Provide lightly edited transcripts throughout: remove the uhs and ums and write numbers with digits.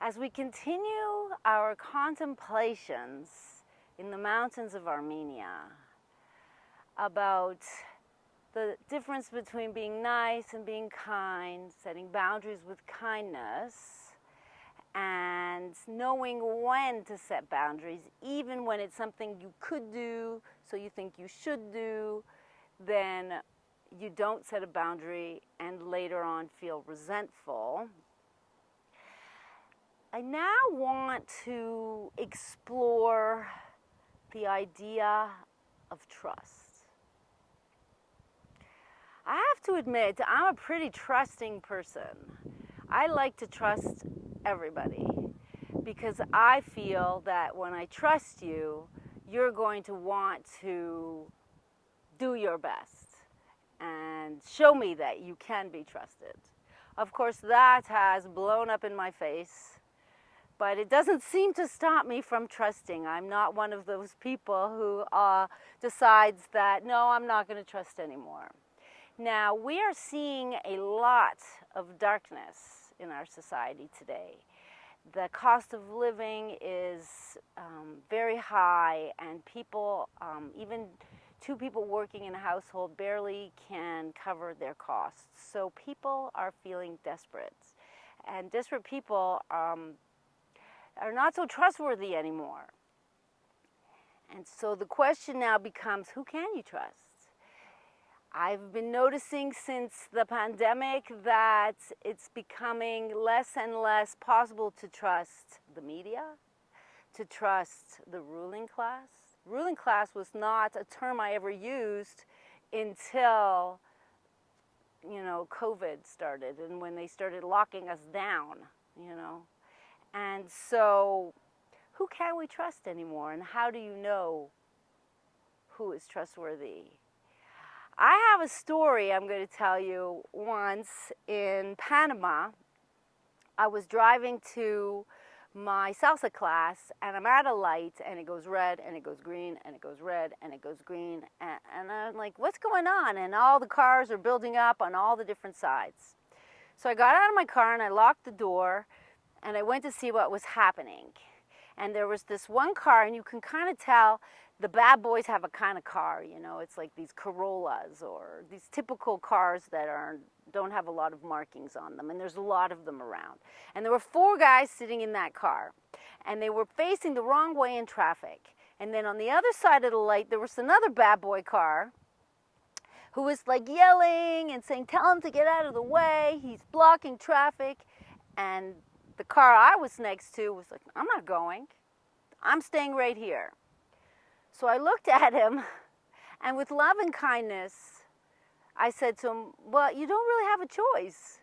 As we continue our contemplations in the mountains of Armenia about the difference between being nice and being kind, setting boundaries with kindness, and knowing when to set boundaries, even when it's something you could do, so you think you should do, then you don't set a boundary and later on feel resentful. I now want to explore the idea of trust. I have to admit, I'm a pretty trusting person. I like to trust everybody because I feel that when I trust you, you're going to want to do your best and show me that you can be trusted. Of course, that has blown up in my face, but it doesn't seem to stop me from trusting. I'm not one of those people who decides that, no, I'm not going to trust anymore. Now, we are seeing a lot of darkness in our society today. The cost of living is very high, and people, even two people working in a household, barely can cover their costs. So people are feeling desperate, and desperate people are not so trustworthy anymore. And so the question now becomes, who can you trust? I've been noticing since the pandemic that it's becoming less and less possible to trust the media, to trust the ruling class. Ruling class was not a term I ever used until, COVID started and when they started locking us down, And so who can we trust anymore, and how do you know who is trustworthy? I have a story I'm going to tell you. Once in Panama, I was driving to my salsa class, and I'm at a light, and it goes red, and it goes green, and it goes red, and it goes green, and I'm like, what's going on? And all the cars are building up on all the different sides. So I got out of my car, and I locked the door, and I went to see what was happening. And there was this one car, and you can kind of tell the bad boys have a kind of car, it's like these Corollas or these typical cars that don't have a lot of markings on them, and there's a lot of them around. And there were 4 guys sitting in that car, and they were facing the wrong way in traffic. And then on the other side of the light, there was another bad boy car who was like yelling and saying, tell him to get out of the way, he's blocking traffic. And the car I was next to was like, I'm not going, I'm staying right here. So I looked at him, and with love and kindness, I said to him, well, you don't really have a choice.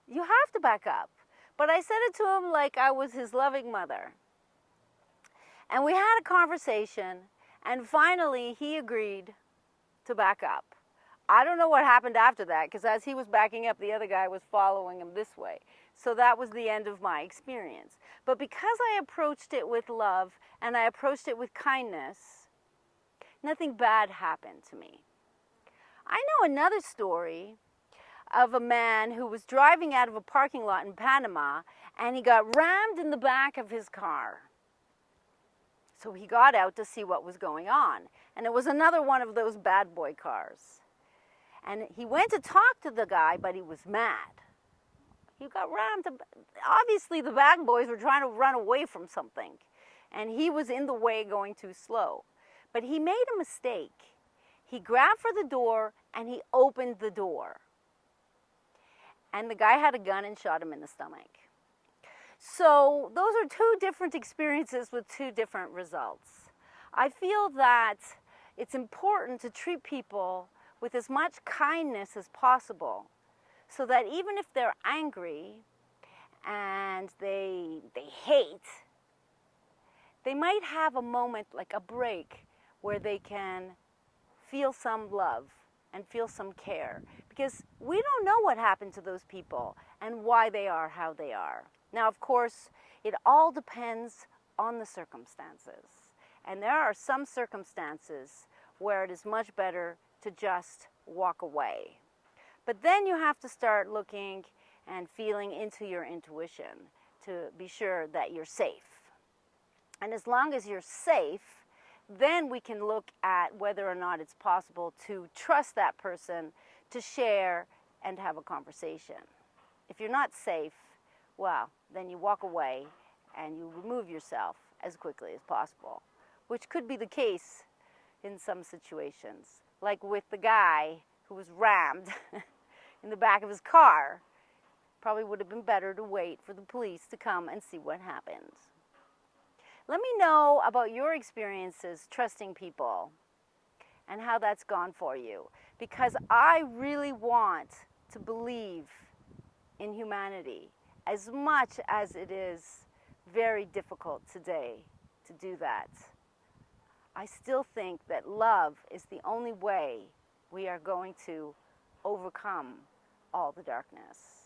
You have to back up. But I said it to him like I was his loving mother. And we had a conversation, and finally he agreed to back up. I don't know what happened after that, because as he was backing up, the other guy was following him this way. So that was the end of my experience. But because I approached it with love, and I approached it with kindness, nothing bad happened to me. I know another story of a man who was driving out of a parking lot in Panama, and he got rammed in the back of his car. So he got out to see what was going on. And it was another one of those bad boy cars. And he went to talk to the guy, but he was mad. He got rammed. Obviously, the bad boys were trying to run away from something, and he was in the way going too slow. But he made a mistake. He grabbed for the door, and he opened the door. And the guy had a gun and shot him in the stomach. So those are 2 different experiences with 2 different results. I feel that it's important to treat people with as much kindness as possible, so that even if they're angry and they hate, they might have a moment, like a break, where they can feel some love and feel some care. Because we don't know what happened to those people and why they are how they are. Now, of course, it all depends on the circumstances. And there are some circumstances where it is much better to just walk away. But then you have to start looking and feeling into your intuition to be sure that you're safe. And as long as you're safe, then we can look at whether or not it's possible to trust that person to share and have a conversation. If you're not safe, well, then you walk away and you remove yourself as quickly as possible, which could be the case in some situations, like with the guy who was rammed in the back of his car. Probably would have been better to wait for the police to come and see what happens. Let me know about your experiences trusting people and how that's gone for you, because I really want to believe in humanity as much as it is very difficult today to do that. I still think that love is the only way we are going to overcome all the darkness.